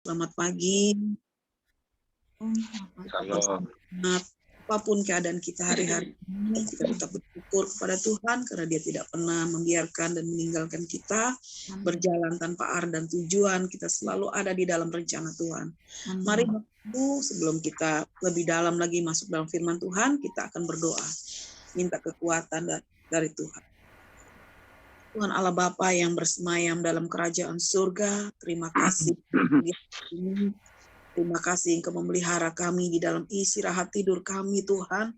Selamat pagi. Shalom. Apapun keadaan kita hari-hari ini, kita tetap bersyukur kepada Tuhan karena Dia tidak pernah membiarkan dan meninggalkan kita berjalan tanpa arah dan tujuan. Kita selalu ada di dalam rencana Tuhan. Mari Bapak Ibu, sebelum kita lebih dalam lagi masuk dalam firman Tuhan, kita akan berdoa, minta kekuatan dari Tuhan. Tuhan Allah Bapa yang bersemayam dalam kerajaan surga, terima kasih. Terima kasih Engkau memelihara kami di dalam istirahat tidur kami, Tuhan.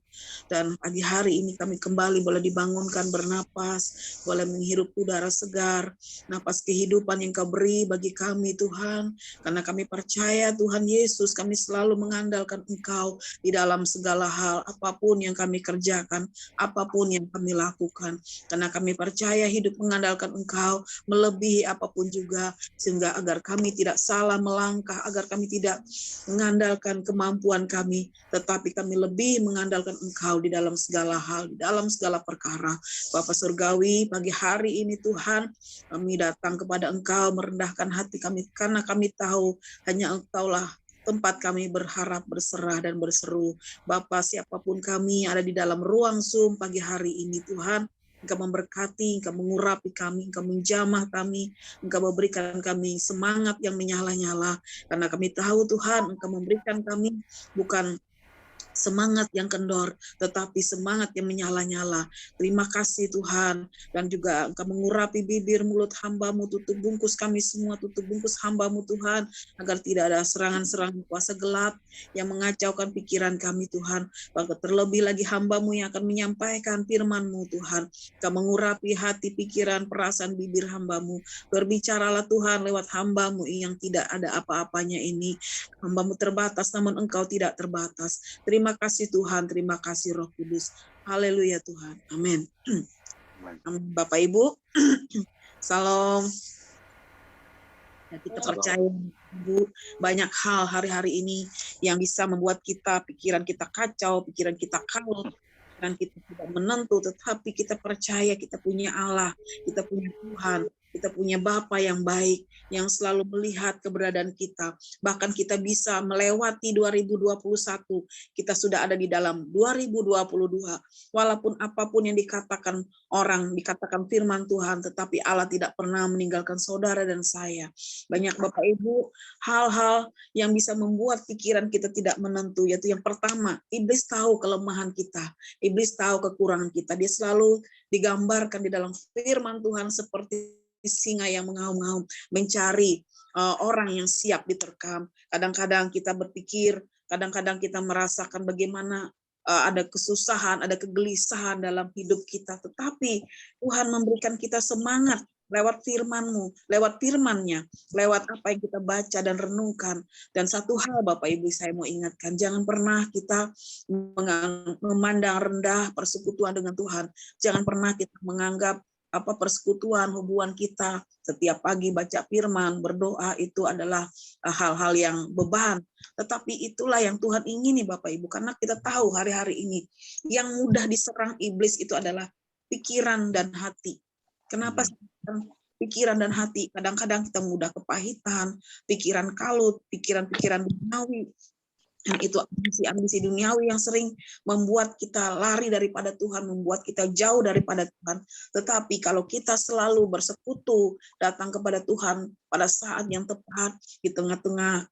Dan pagi hari ini kami kembali boleh dibangunkan bernapas, boleh menghirup udara segar, napas kehidupan yang Kau beri bagi kami, Tuhan. Karena kami percaya, Tuhan Yesus, kami selalu mengandalkan Engkau di dalam segala hal, apapun yang kami kerjakan, apapun yang kami lakukan. Karena kami percaya hidup mengandalkan Engkau melebihi apapun juga, sehingga agar kami tidak salah melangkah, agar kami tidak mengandalkan kemampuan kami, tetapi kami lebih mengandalkan Engkau di dalam segala hal, di dalam segala perkara. Bapa Surgawi, pagi hari ini Tuhan, kami datang kepada Engkau, merendahkan hati kami, karena kami tahu hanya Engkaulah tempat kami berharap, berserah, dan berseru. Bapa, siapapun kami ada di dalam ruang Zoom pagi hari ini, Tuhan, Engkau memberkati, Engkau mengurapi kami, Engkau menjamah kami, Engkau memberikan kami semangat yang menyala-nyala, karena kami tahu Tuhan, Engkau memberikan kami bukan semangat yang kendor, tetapi semangat yang menyala-nyala. Terima kasih Tuhan, dan juga Engkau mengurapi bibir mulut hamba-Mu, tutup bungkus kami semua, tutup bungkus hamba-Mu Tuhan, agar tidak ada serangan-serangan kuasa gelap yang mengacaukan pikiran kami Tuhan. Bahkan terlebih lagi hamba-Mu yang akan menyampaikan firman-Mu Tuhan. Engkau mengurapi hati, pikiran, perasaan bibir hamba-Mu. Berbicaralah Tuhan lewat hamba-Mu yang tidak ada apa-apanya ini. Hamba-Mu terbatas, namun Engkau tidak terbatas. Terima kasih Tuhan, terima kasih Roh Kudus. Haleluya Tuhan. Amin. Bapak Ibu, salam. Ya, kita percaya Ibu, banyak hal hari-hari ini yang bisa membuat pikiran kita kacau, pikiran kita kalut, pikiran kita tidak menentu, tetapi kita percaya kita punya Allah, kita punya Tuhan, kita punya Bapa yang baik, yang selalu melihat keberadaan kita. Bahkan kita bisa melewati 2021, kita sudah ada di dalam 2022. Walaupun apapun yang dikatakan orang, dikatakan firman Tuhan, tetapi Allah tidak pernah meninggalkan saudara dan saya. Banyak Bapak Ibu, hal-hal yang bisa membuat pikiran kita tidak menentu, yaitu yang pertama, iblis tahu kelemahan kita, iblis tahu kekurangan kita. Dia selalu digambarkan di dalam firman Tuhan seperti singa yang mengaum-ngaum, mencari orang yang siap diterkam. Kadang-kadang kita berpikir, kadang-kadang kita merasakan bagaimana ada kesusahan, ada kegelisahan dalam hidup kita. Tetapi Tuhan memberikan kita semangat lewat firman-Mu, lewat firman-Nya, lewat apa yang kita baca dan renungkan. Dan satu hal Bapak Ibu saya mau ingatkan, jangan pernah kita memandang rendah persekutuan dengan Tuhan. Jangan pernah kita menganggap persekutuan, hubungan kita setiap pagi baca firman, berdoa itu adalah hal-hal yang beban. Tetapi itulah yang Tuhan ingini Bapak Ibu, karena kita tahu hari-hari ini yang mudah diserang iblis itu adalah pikiran dan hati. Kenapa pikiran dan hati? Kadang-kadang kita mudah kepahitan, pikiran kalut, pikiran-pikiran duniawi. Dan itu ambisi-ambisi duniawi yang sering membuat kita lari daripada Tuhan, membuat kita jauh daripada Tuhan. Tetapi kalau kita selalu bersekutu, datang kepada Tuhan pada saat yang tepat, di tengah-tengah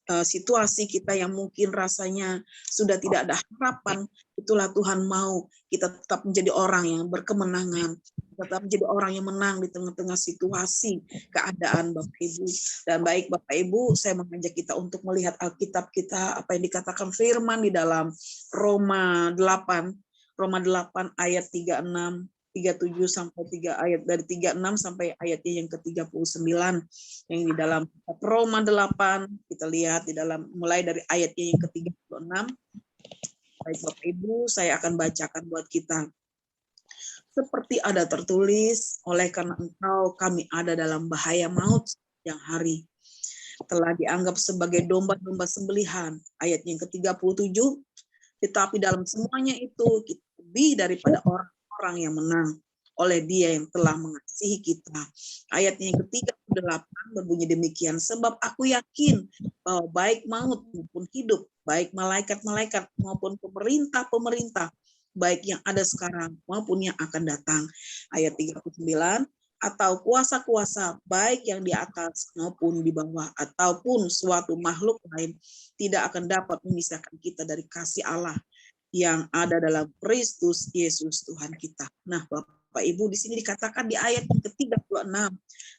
situasi kita yang mungkin rasanya sudah tidak ada harapan, itulah Tuhan mau kita tetap menjadi orang yang berkemenangan, tetap menjadi orang yang menang di tengah-tengah situasi keadaan Bapak Ibu. Dan baik Bapak Ibu, saya mengajak kita untuk melihat Alkitab kita, apa yang dikatakan firman di dalam Roma 8 ayat 36, 37 sampai 3 ayat dari 36 sampai ayatnya yang ke-39 yang di dalam Roma 8 kita lihat di dalam mulai dari ayatnya yang ke-36. Baik Bapak Ibu, saya akan bacakan buat kita. Seperti ada tertulis, oleh karena Engkau kami ada dalam bahaya maut yang hari. Telah dianggap sebagai domba-domba sembelihan. Ayat yang ke-37, tetapi dalam semuanya itu kita lebih daripada orang-orang yang menang oleh Dia yang telah mengasihi kita. Ayat yang ke-38, 8 berbunyi demikian, sebab aku yakin bahwa baik maut maupun hidup, baik malaikat-malaikat maupun pemerintah-pemerintah, baik yang ada sekarang maupun yang akan datang. Ayat 39, atau kuasa-kuasa baik yang di atas maupun di bawah, ataupun suatu makhluk lain tidak akan dapat memisahkan kita dari kasih Allah yang ada dalam Kristus Yesus Tuhan kita. Nah, Bapak Ibu, di sini dikatakan di ayat yang ke-36,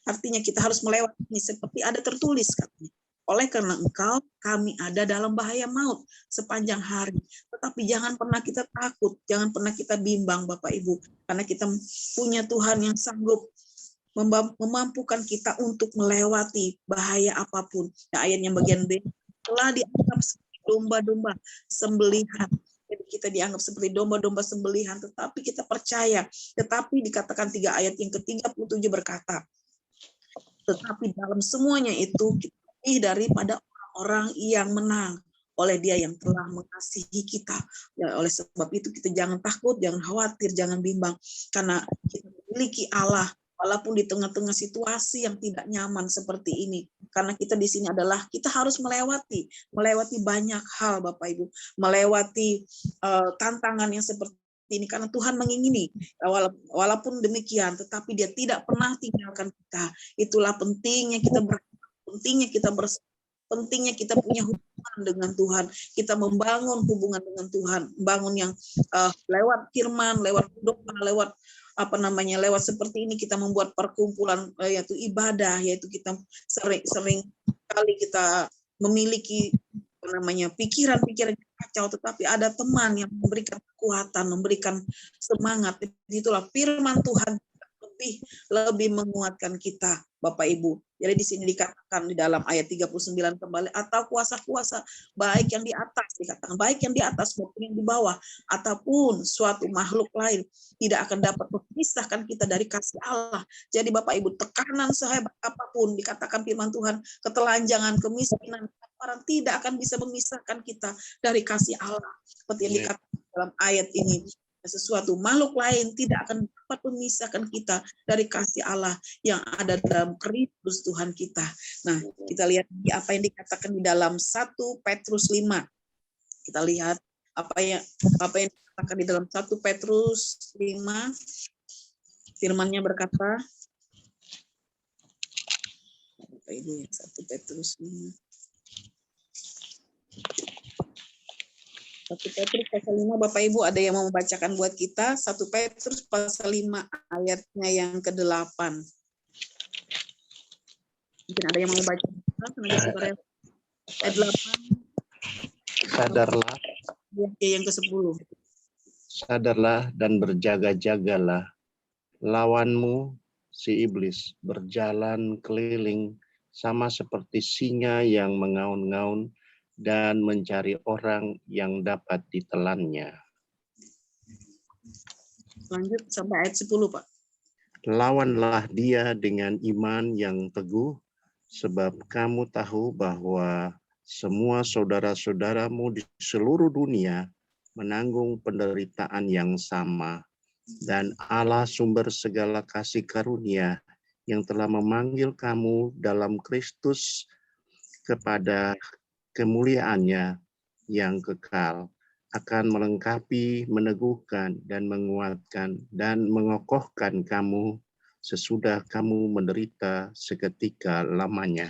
artinya kita harus melewati ini seperti ada tertulis katanya. Oleh karena engkau, kami ada dalam bahaya maut sepanjang hari. Tetapi jangan pernah kita takut, jangan pernah kita bimbang, Bapak Ibu, karena kita punya Tuhan yang sanggup memampukan kita untuk melewati bahaya apapun. Nah, ayat yang bagian B, telah dianggap seperti domba-domba sembelihan. Jadi kita dianggap seperti domba-domba sembelihan, tetapi kita percaya. Tetapi dikatakan 3 ayat yang ke-37 berkata, tetapi dalam semuanya itu kita lebih daripada orang-orang yang menang oleh Dia yang telah mengasihi kita. Ya, oleh sebab itu kita jangan takut, jangan khawatir, jangan bimbang, karena kita memiliki Allah walaupun di tengah-tengah situasi yang tidak nyaman seperti ini. Karena kita di sini adalah kita harus melewati banyak hal, Bapak Ibu, melewati tantangan yang seperti ini, karena Tuhan mengingini. Walaupun demikian, tetapi Dia tidak pernah tinggalkan kita. Itulah pentingnya kita pentingnya kita punya hubungan dengan Tuhan. Kita membangun hubungan dengan Tuhan, bangun yang lewat firman, lewat doa, lewat lewat seperti ini kita membuat perkumpulan, yaitu ibadah, yaitu kita sering kali kita memiliki pikiran-pikiran kacau, tetapi ada teman yang memberikan kekuatan, memberikan semangat. Itulah firman Tuhan lebih menguatkan kita, Bapak Ibu. Jadi di sini dikatakan di dalam ayat 39 kembali, atau kuasa-kuasa baik yang di atas, dikatakan baik yang di atas maupun yang di bawah, ataupun suatu makhluk lain tidak akan dapat memisahkan kita dari kasih Allah. Jadi Bapak Ibu, tekanan sehebat apapun, dikatakan firman Tuhan, ketelanjangan, kemiskinan, kelaparan tidak akan bisa memisahkan kita dari kasih Allah. Seperti yang dikatakan dalam ayat ini, sesuatu makhluk lain tidak akan dapat memisahkan kita dari kasih Allah yang ada dalam Kristus Tuhan kita. Nah, kita lihat apa yang dikatakan di dalam 1 Petrus 5. Kita lihat apa yang dikatakan di dalam 1 Petrus 5. Firman-Nya berkata, Bapak Ibu, 1 Petrus 5. 1 Petrus pasal 5, Bapak Ibu, ada yang mau membacakan buat kita? 1 Petrus pasal 5 ayatnya yang ke-8. Mungkin ada yang mau membaca? Ayat 8. Sadarlah. Yang ke-10. Sadarlah dan berjaga-jagalah. Lawanmu, si iblis, berjalan keliling sama seperti singa yang mengaun-ngaun dan mencari orang yang dapat ditelannya. Lanjut sampai ayat 10, Pak. Lawanlah dia dengan iman yang teguh, sebab kamu tahu bahwa semua saudara-saudaramu di seluruh dunia menanggung penderitaan yang sama. Dan Allah sumber segala kasih karunia yang telah memanggil kamu dalam Kristus kepada kemuliaannya yang kekal akan melengkapi, meneguhkan, dan menguatkan, dan mengokohkan kamu sesudah kamu menderita seketika lamanya.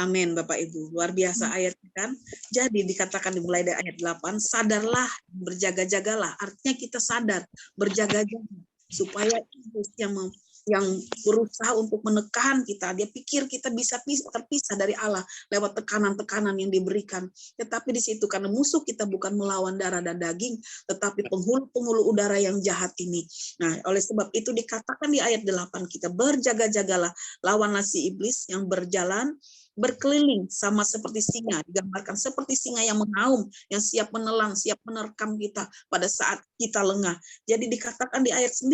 Amin, Bapak Ibu. Luar biasa ayatnya kan. Jadi dikatakan dimulai dari ayat 8, sadarlah, berjaga-jagalah. Artinya kita sadar, berjaga-jaga. Supaya iblis yang berusaha untuk menekan kita, dia pikir kita bisa terpisah dari Allah lewat tekanan-tekanan yang diberikan. Tetapi di situ karena musuh kita bukan melawan darah dan daging, tetapi penghulu-penghulu udara yang jahat ini. Nah, oleh sebab itu dikatakan di ayat 8, kita berjaga-jagalah, lawanlah si iblis yang berjalan berkeliling sama seperti singa, digambarkan seperti singa yang mengaum, yang siap menelan, siap menerkam kita pada saat kita lengah. Jadi dikatakan di ayat 9,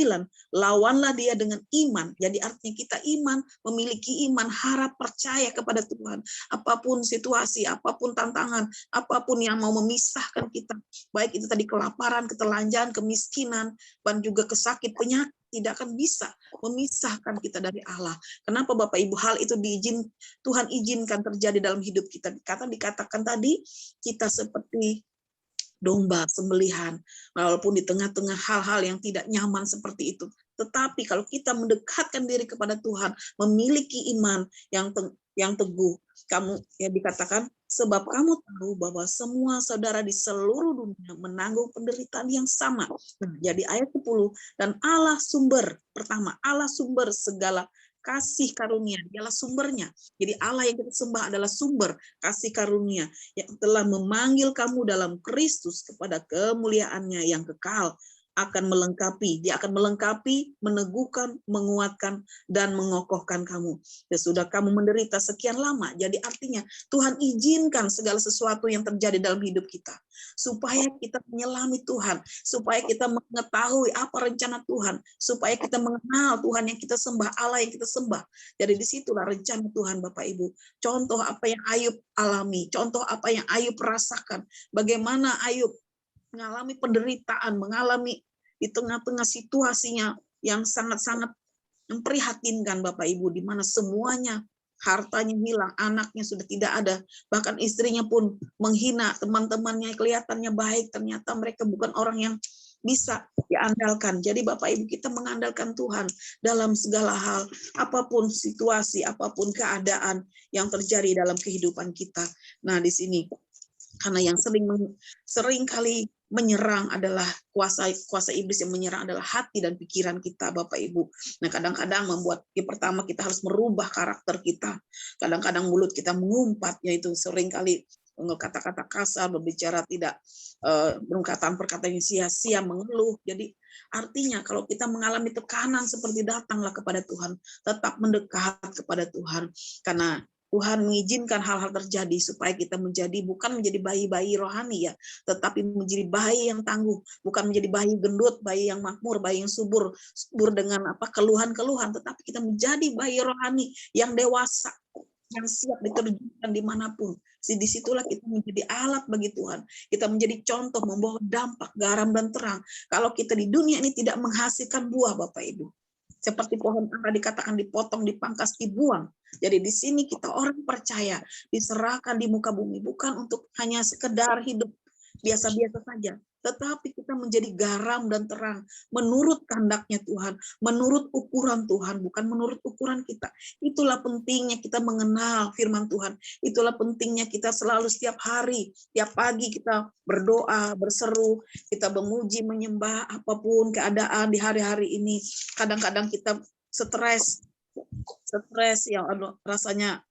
lawanlah dia dengan iman. Jadi artinya kita iman, memiliki iman, harap, percaya kepada Tuhan. Apapun situasi, apapun tantangan, apapun yang mau memisahkan kita, baik itu tadi kelaparan, ketelanjangan, kemiskinan, dan juga kesakit, penyakit, tidak akan bisa memisahkan kita dari Allah. Kenapa Bapak Ibu? Hal itu Tuhan izinkan terjadi dalam hidup kita. Dikatakan tadi, kita seperti domba sembelihan, walaupun di tengah-tengah hal-hal yang tidak nyaman seperti itu. Tetapi kalau kita mendekatkan diri kepada Tuhan, memiliki iman yang teguh, kamu ya dikatakan, sebab kamu tahu bahwa semua saudara di seluruh dunia menanggung penderitaan yang sama. Nah, jadi ayat 10, dan Allah sumber, pertama, Allah sumber segala kasih karunia, dialah sumbernya. Jadi Allah yang kita sembah adalah sumber kasih karunia yang telah memanggil kamu dalam Kristus kepada kemuliaannya yang kekal, akan melengkapi, dia akan melengkapi, meneguhkan, menguatkan, dan mengokohkan kamu. Sesudah kamu menderita sekian lama, jadi artinya Tuhan izinkan segala sesuatu yang terjadi dalam hidup kita, supaya kita menyelami Tuhan, supaya kita mengetahui apa rencana Tuhan, supaya kita mengenal Tuhan yang kita sembah, Allah yang kita sembah. Jadi disitulah rencana Tuhan Bapak Ibu. Contoh apa yang Ayub alami, contoh apa yang Ayub rasakan, bagaimana Ayub mengalami penderitaan, mengalami di tengah-tengah situasinya yang sangat-sangat memprihatinkan Bapak Ibu, di mana semuanya, hartanya hilang, anaknya sudah tidak ada, bahkan istrinya pun menghina teman-temannya, kelihatannya baik, ternyata mereka bukan orang yang bisa diandalkan. Jadi Bapak Ibu, kita mengandalkan Tuhan dalam segala hal, apapun situasi, apapun keadaan yang terjadi dalam kehidupan kita. Nah, di sini karena yang sering kali menyerang adalah kuasa iblis, yang menyerang adalah hati dan pikiran kita Bapak Ibu. Nah, kadang-kadang membuat yang pertama kita harus merubah karakter kita. Kadang-kadang mulut kita mengumpat, yaitu sering kali kata-kata kasar, berbicara tidak perkataan-perkataan yang sia-sia, mengeluh. Jadi artinya kalau kita mengalami tekanan seperti, datanglah kepada Tuhan, tetap mendekat kepada Tuhan, karena Tuhan mengizinkan hal-hal terjadi supaya kita bukan menjadi bayi-bayi rohani ya, tetapi menjadi bayi yang tangguh, bukan menjadi bayi gendut, bayi yang makmur, bayi yang subur dengan keluhan-keluhan, tetapi kita menjadi bayi rohani yang dewasa, yang siap diterjunkan dimanapun. Disitulah kita menjadi alat bagi Tuhan. Kita menjadi contoh, membawa dampak, garam dan terang. Kalau kita di dunia ini tidak menghasilkan buah Bapak Ibu, seperti pohon ara dikatakan dipotong, dipangkas, dibuang. Jadi di sini kita orang percaya, diserahkan di muka bumi, bukan untuk hanya sekedar hidup biasa-biasa saja, tetapi kita menjadi garam dan terang menurut kehendaknya Tuhan, menurut ukuran Tuhan, bukan menurut ukuran kita. Itulah pentingnya kita mengenal firman Tuhan. Itulah pentingnya kita selalu setiap hari, tiap pagi kita berdoa, berseru, kita memuji, menyembah apapun keadaan di hari-hari ini. Kadang-kadang kita stres yang rasanya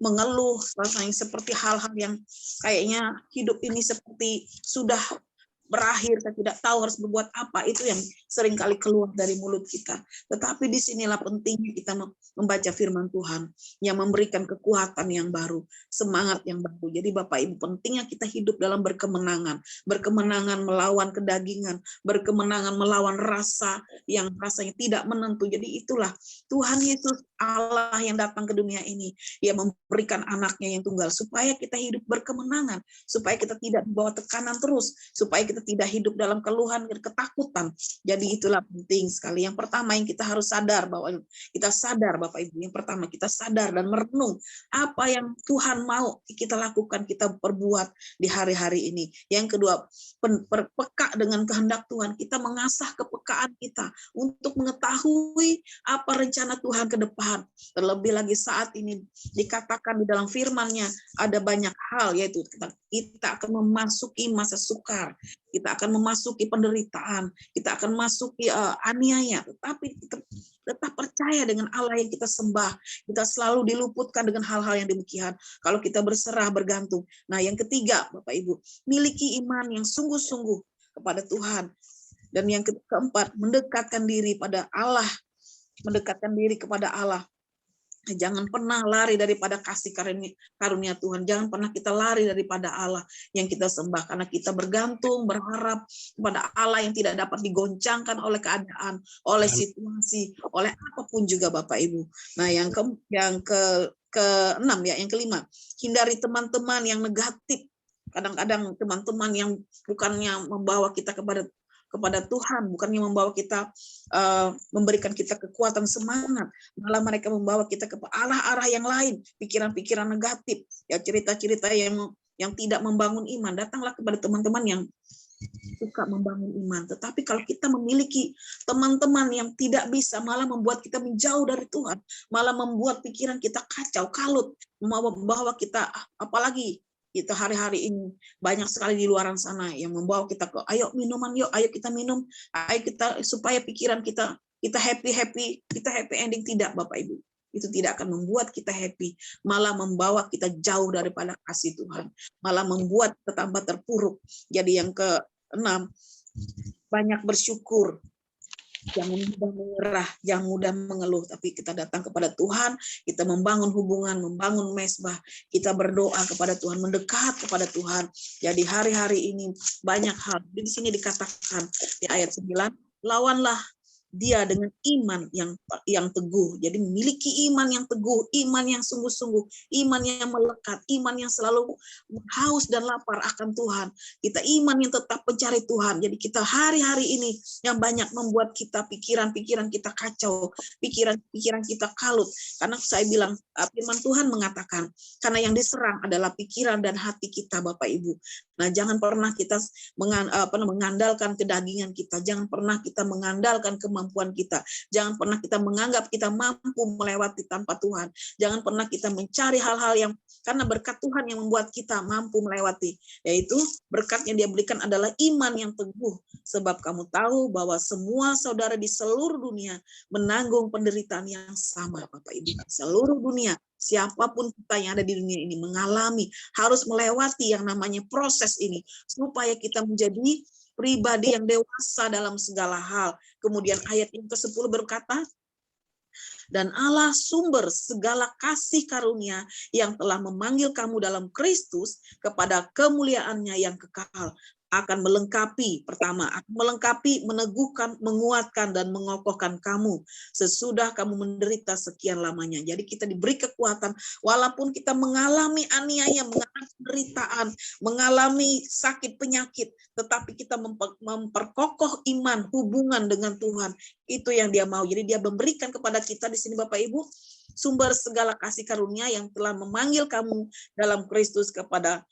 mengeluh, rasanya seperti hal-hal yang kayaknya hidup ini seperti sudah berakhir, saya tidak tahu harus berbuat apa, itu yang sering kali keluar dari mulut kita. Tetapi disinilah pentingnya kita membaca firman Tuhan yang memberikan kekuatan yang baru, semangat yang baru. Jadi Bapak Ibu, pentingnya kita hidup dalam berkemenangan melawan kedagingan, berkemenangan melawan rasa yang rasanya tidak menentu. Jadi itulah Tuhan Yesus Allah yang datang ke dunia ini, Dia memberikan anaknya yang tunggal supaya kita hidup berkemenangan, supaya kita tidak dibawa tekanan terus, supaya kita tidak hidup dalam keluhan dan ketakutan. Jadi itulah penting sekali. Yang pertama yang kita harus sadar, bahwa kita sadar Bapak Ibu, yang pertama kita sadar dan merenung apa yang Tuhan mau kita lakukan, kita perbuat di hari-hari ini. Yang kedua, peka dengan kehendak Tuhan. Kita mengasah kepekaan kita untuk mengetahui apa rencana Tuhan ke depan. Terlebih lagi saat ini dikatakan di dalam firman-Nya ada banyak hal, yaitu kita akan memasuki masa sukar, kita akan memasuki penderitaan, kita akan memasuki aniaya, tetapi kita tetap percaya dengan Allah yang kita sembah. Kita selalu diluputkan dengan hal-hal yang demikian kalau kita berserah, bergantung. Nah, yang ketiga Bapak Ibu, miliki iman yang sungguh-sungguh kepada Tuhan. Dan yang keempat, mendekatkan diri pada Allah, mendekatkan diri kepada Allah. Jangan pernah lari daripada kasih karunia Tuhan. Jangan pernah kita lari daripada Allah yang kita sembah. Karena kita bergantung, berharap kepada Allah yang tidak dapat digoncangkan oleh keadaan, oleh situasi, oleh apapun juga Bapak Ibu. Nah, yang keenam ya, yang kelima, hindari teman-teman yang negatif. Kadang-kadang teman-teman yang bukannya membawa kita kepada kepada Tuhan, bukannya membawa kita memberikan kita kekuatan semangat, malah mereka membawa kita ke arah-arah yang lain, pikiran-pikiran negatif, ya cerita-cerita yang tidak membangun iman. Datanglah kepada teman-teman yang suka membangun iman. Tetapi kalau kita memiliki teman-teman yang tidak bisa, malah membuat kita menjauh dari Tuhan, malah membuat pikiran kita kacau, kalut, membawa kita, apalagi kita hari-hari ini banyak sekali di luaran sana yang membawa kita ke, ayo minuman yuk, ayo kita minum, ayo kita, supaya pikiran kita happy ending. Tidak, Bapak Ibu. Itu tidak akan membuat kita happy, malah membawa kita jauh daripada kasih Tuhan, malah membuat kita tambah terpuruk. Jadi yang ke-6, banyak bersyukur, jangan mudah menyerah, jangan mudah mengeluh, tapi kita datang kepada Tuhan, kita membangun hubungan, membangun mesbah, kita berdoa kepada Tuhan, mendekat kepada Tuhan. Jadi hari-hari ini banyak hal. Di sini dikatakan di ayat 9, lawanlah dia dengan iman yang teguh. Jadi memiliki iman yang teguh, iman yang sungguh-sungguh, iman yang melekat, iman yang selalu haus dan lapar akan Tuhan. Kita iman yang tetap mencari Tuhan. Jadi kita hari-hari ini yang banyak membuat kita pikiran-pikiran kita kacau, pikiran-pikiran kita kalut. Karena saya bilang firman Tuhan mengatakan, karena yang diserang adalah pikiran dan hati kita, Bapak Ibu. Nah, jangan pernah kita mengandalkan kedagingan kita, jangan pernah kita mengandalkan kemampuan kita, jangan pernah kita menganggap kita mampu melewati tanpa Tuhan, jangan pernah kita mencari hal-hal yang, karena berkat Tuhan yang membuat kita mampu melewati, yaitu berkat yang Dia berikan adalah iman yang teguh, sebab kamu tahu bahwa semua saudara di seluruh dunia menanggung penderitaan yang sama, Bapak Ibu. Seluruh dunia, siapapun kita yang ada di dunia ini mengalami, harus melewati yang namanya proses ini, supaya kita menjadi pribadi yang dewasa dalam segala hal. Kemudian ayat yang ke-10 berkata, dan Allah sumber segala kasih karunia yang telah memanggil kamu dalam Kristus kepada kemuliaannya yang kekal, akan melengkapi, pertama, akan melengkapi, meneguhkan, menguatkan, dan mengokohkan kamu sesudah kamu menderita sekian lamanya. Jadi kita diberi kekuatan, walaupun kita mengalami aniaya, mengalami penderitaan, mengalami sakit penyakit, tetapi kita memperkokoh iman, hubungan dengan Tuhan. Itu yang Dia mau. Jadi Dia memberikan kepada kita di sini, Bapak Ibu, sumber segala kasih karunia yang telah memanggil kamu dalam Kristus kepada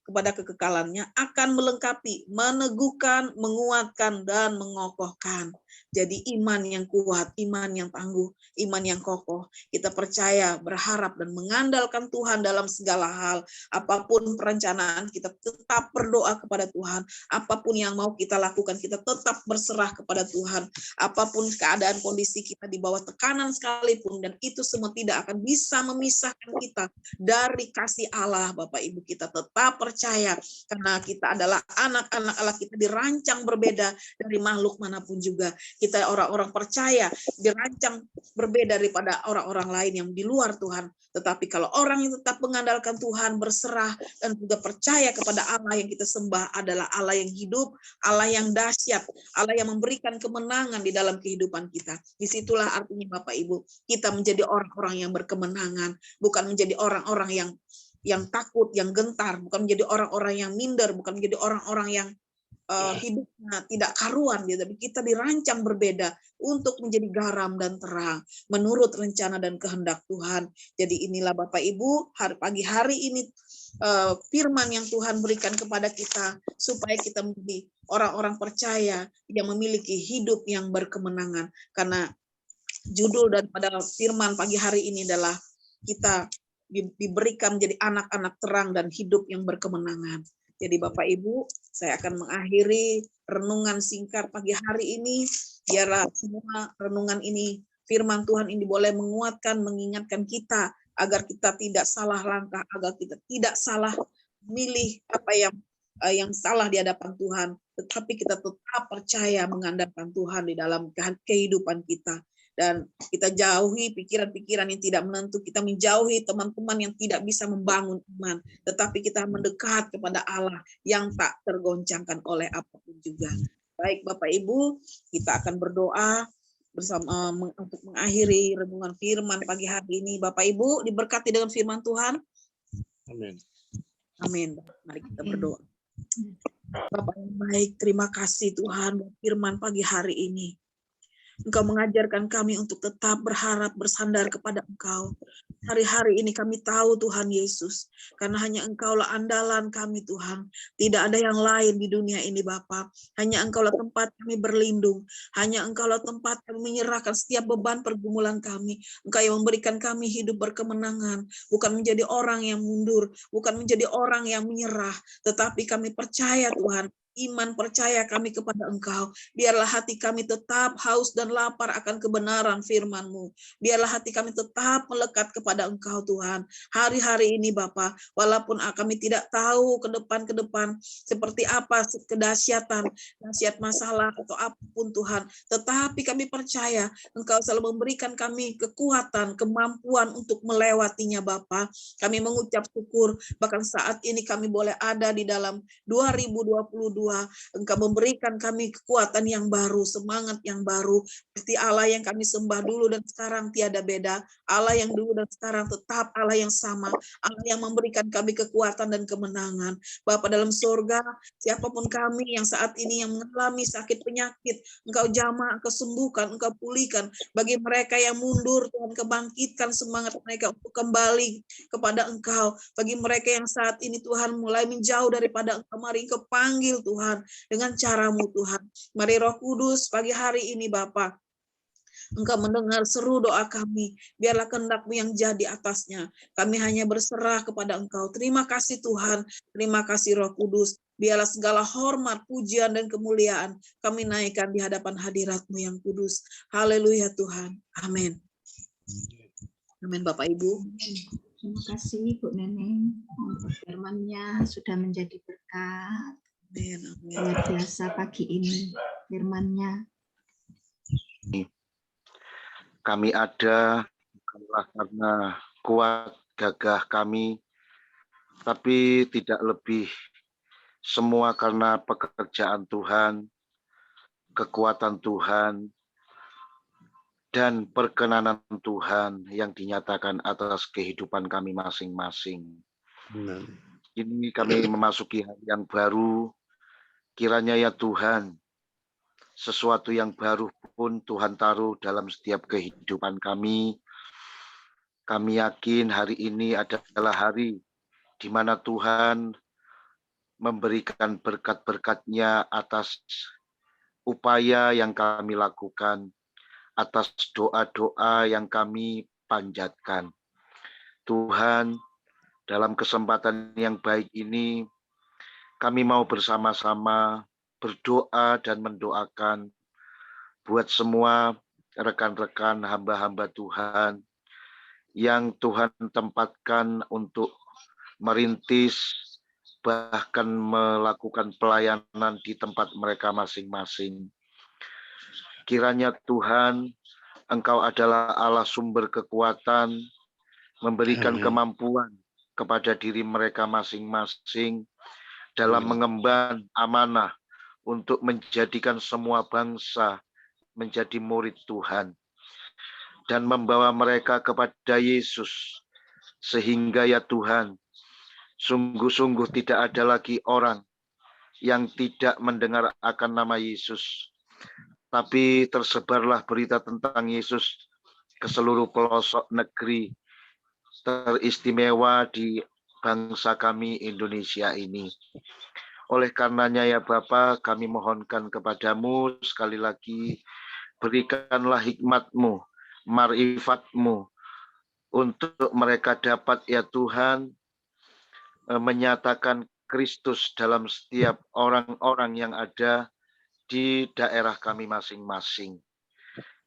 kekekalannya, akan melengkapi, meneguhkan, menguatkan, dan mengokohkan. Jadi iman yang kuat, iman yang tangguh, iman yang kokoh. Kita percaya, berharap, dan mengandalkan Tuhan dalam segala hal. Apapun perencanaan, kita tetap berdoa kepada Tuhan. Apapun yang mau kita lakukan, kita tetap berserah kepada Tuhan. Apapun keadaan kondisi kita di bawah tekanan sekalipun, dan itu semua tidak akan bisa memisahkan kita dari kasih Allah, Bapak Ibu. Kita tetap percaya, karena kita adalah anak-anak Allah, kita dirancang berbeda dari makhluk manapun juga. Kita orang-orang percaya dirancang berbeda daripada orang-orang lain yang di luar Tuhan. Tetapi kalau orang yang tetap mengandalkan Tuhan, berserah, dan juga percaya kepada Allah yang kita sembah adalah Allah yang hidup, Allah yang dahsyat, Allah yang memberikan kemenangan di dalam kehidupan kita. Disitulah artinya, Bapak Ibu, kita menjadi orang-orang yang berkemenangan, bukan menjadi orang-orang yang takut, yang gentar, bukan menjadi orang-orang yang minder, bukan menjadi orang-orang yang hidupnya tidak karuan, tapi kita dirancang berbeda untuk menjadi garam dan terang menurut rencana dan kehendak Tuhan. Jadi inilah Bapak Ibu, pagi hari ini firman yang Tuhan berikan kepada kita supaya kita menjadi orang-orang percaya yang memiliki hidup yang berkemenangan. Karena judul daripada firman pagi hari ini adalah kita diberikan menjadi anak-anak terang dan hidup yang berkemenangan. Jadi Bapak Ibu, saya akan mengakhiri renungan singkat pagi hari ini. Biarlah semua renungan ini, firman Tuhan ini boleh menguatkan, mengingatkan kita agar kita tidak salah langkah, agar kita tidak salah memilih apa yang salah di hadapan Tuhan. Tetapi kita tetap percaya mengandalkan Tuhan di dalam kehidupan kita. Dan kita jauhi pikiran-pikiran yang tidak menentu, kita menjauhi teman-teman yang tidak bisa membangun iman, tetapi kita mendekat kepada Allah yang tak tergoncangkan oleh apapun juga. Baik Bapak Ibu, kita akan berdoa bersama untuk mengakhiri renungan firman pagi hari ini. Bapak Ibu diberkati dengan firman Tuhan. Amin. Amin. Mari kita berdoa. Bapak yang baik, terima kasih Tuhan buat firman pagi hari ini. Engkau mengajarkan kami untuk tetap berharap bersandar kepada Engkau. Hari-hari ini kami tahu Tuhan Yesus, karena hanya Engkaulah andalan kami Tuhan. Tidak ada yang lain di dunia ini Bapa. Hanya Engkaulah tempat kami berlindung. Hanya Engkaulah tempat kami menyerahkan setiap beban pergumulan kami. Engkau yang memberikan kami hidup berkemenangan. Bukan menjadi orang yang mundur, bukan menjadi orang yang menyerah. Tetapi kami percaya Tuhan, iman percaya kami kepada Engkau. Biarlah hati kami tetap haus dan lapar akan kebenaran firman-Mu. Biarlah hati kami tetap melekat kepada Engkau Tuhan. Hari-hari ini Bapa, walaupun kami tidak tahu ke depan seperti apa kedahsyatan, dahsyat masalah atau apapun Tuhan, tetapi kami percaya Engkau selalu memberikan kami kekuatan, kemampuan untuk melewatinya Bapa. Kami mengucap syukur bahkan saat ini kami boleh ada di dalam 2022. Engkau memberikan kami kekuatan yang baru, semangat yang baru. Seperti Allah yang kami sembah dulu dan sekarang tiada beda. Allah yang dulu dan sekarang tetap Allah yang sama. Allah yang memberikan kami kekuatan dan kemenangan. Bapa dalam surga, siapapun kami yang saat ini yang mengalami sakit penyakit, Engkau jamah, Engkau sembuhkan, Engkau pulihkan. Bagi mereka yang mundur, Tuhan kebangkitkan semangat mereka untuk kembali kepada Engkau. Bagi mereka yang saat ini Tuhan mulai menjauh daripada Engkau, mari Engkau panggil Tuhan dengan cara-Mu Tuhan. Mari Roh Kudus pagi hari ini Bapa, Engkau mendengar seru doa kami. Biarlah kehendak-Mu yang jadi atasnya. Kami hanya berserah kepada Engkau. Terima kasih Tuhan. Terima kasih Roh Kudus. Biarlah segala hormat, pujian, dan kemuliaan kami naikkan di hadapan hadirat-Mu yang kudus. Haleluya Tuhan. Amin. Amin Bapak Ibu. Terima kasih Bu Neneng. Firman-Nya sudah menjadi berkat. Amin. Luar biasa pagi ini firman-Nya. Kami ada bukanlah karena kuat gagah kami, tapi tidak lebih, semua karena pekerjaan Tuhan, kekuatan Tuhan, dan perkenanan Tuhan yang dinyatakan atas kehidupan kami masing-masing. Ini kami memasuki hari yang baru, kiranya ya Tuhan, sesuatu yang baru pun Tuhan taruh dalam setiap kehidupan kami. Kami yakin hari ini adalah hari di mana Tuhan memberikan berkat-berkat-Nya atas upaya yang kami lakukan, atas doa-doa yang kami panjatkan. Tuhan, dalam kesempatan yang baik ini, kami mau bersama-sama berdoa dan mendoakan buat semua rekan-rekan hamba-hamba Tuhan yang Tuhan tempatkan untuk merintis, bahkan melakukan pelayanan di tempat mereka masing-masing. Kiranya Tuhan, Engkau adalah Allah sumber kekuatan, memberikan kemampuan kepada diri mereka masing-masing dalam mengemban amanah untuk menjadikan semua bangsa menjadi murid Tuhan dan membawa mereka kepada Yesus, sehingga ya Tuhan, sungguh-sungguh tidak ada lagi orang yang tidak mendengar akan nama Yesus, tapi tersebarlah berita tentang Yesus ke seluruh pelosok negeri, teristimewa di bangsa kami Indonesia ini. Oleh karenanya ya Bapa, kami mohonkan kepadamu sekali lagi, berikanlah hikmat-Mu, marifat-Mu, untuk mereka dapat ya Tuhan menyatakan Kristus dalam setiap orang-orang yang ada di daerah kami masing-masing.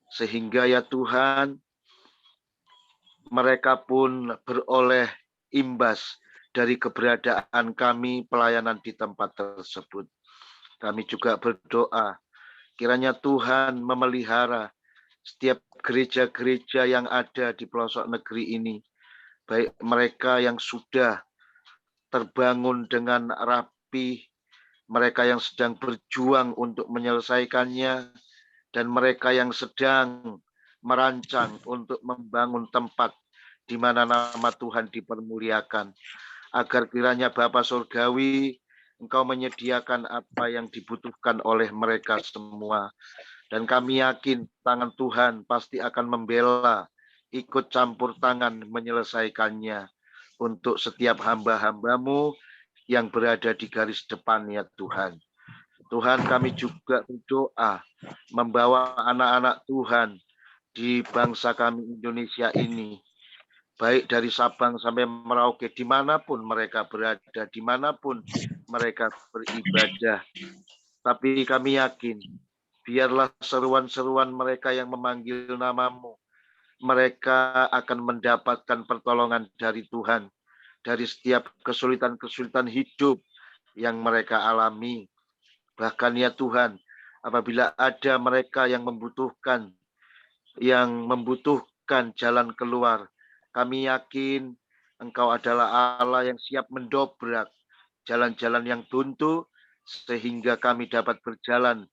Sehingga ya Tuhan, mereka pun beroleh imbas dari keberadaan kami pelayanan di tempat tersebut. Kami juga berdoa, kiranya Tuhan memelihara setiap gereja-gereja yang ada di pelosok negeri ini, baik mereka yang sudah terbangun dengan rapi, mereka yang sedang berjuang untuk menyelesaikannya, dan mereka yang sedang merancang untuk membangun tempat di mana nama Tuhan dipermuliakan, agar kiranya Bapa Surgawi Engkau menyediakan apa yang dibutuhkan oleh mereka semua. Dan kami yakin tangan Tuhan pasti akan membela, ikut campur tangan menyelesaikannya untuk setiap hamba-hambamu yang berada di garis depan ya Tuhan. Tuhan, kami juga berdoa membawa anak-anak Tuhan di bangsa kami Indonesia ini, baik dari Sabang sampai Merauke, dimanapun mereka berada, dimanapun mereka beribadah. Tapi kami yakin, biarlah seruan-seruan mereka yang memanggil namamu, mereka akan mendapatkan pertolongan dari Tuhan, dari setiap kesulitan-kesulitan hidup yang mereka alami. Bahkan ya Tuhan, apabila ada mereka yang membutuhkan jalan keluar, kami yakin Engkau adalah Allah yang siap mendobrak jalan-jalan yang buntu, sehingga kami dapat berjalan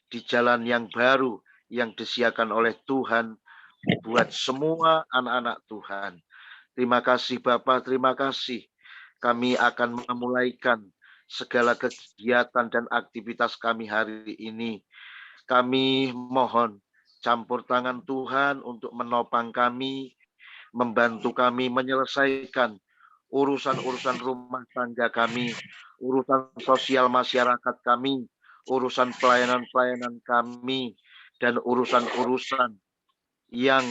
di jalan yang baru yang disediakan oleh Tuhan buat semua anak-anak Tuhan. Terima kasih Bapa, terima kasih. Kami akan memulaikan segala kegiatan dan aktivitas kami hari ini. Kami mohon campur tangan Tuhan untuk menopang kami, membantu kami menyelesaikan urusan-urusan rumah tangga kami, urusan sosial masyarakat kami, urusan pelayanan-pelayanan kami, dan urusan-urusan yang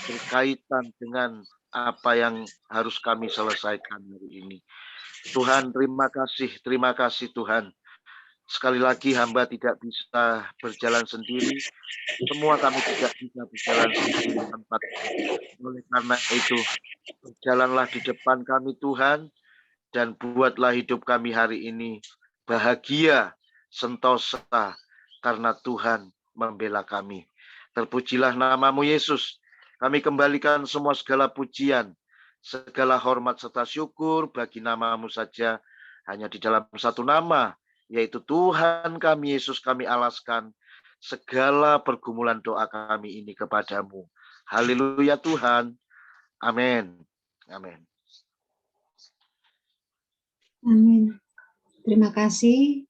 berkaitan dengan apa yang harus kami selesaikan hari ini. Tuhan, terima kasih Tuhan. Sekali lagi hamba tidak bisa berjalan sendiri. Semua kami tidak bisa berjalan sendiri tanpa Tuhan. Oleh karena itu, berjalanlah di depan kami Tuhan, dan buatlah hidup kami hari ini bahagia, sentosa, karena Tuhan membela kami. Terpujilah namamu Yesus. Kami kembalikan semua segala pujian, segala hormat serta syukur bagi namamu saja, hanya di dalam satu nama, yaitu Tuhan kami Yesus kami alaskan segala pergumulan doa kami ini kepadamu. Haleluya Tuhan. Amin. Amin. Amin. Terima kasih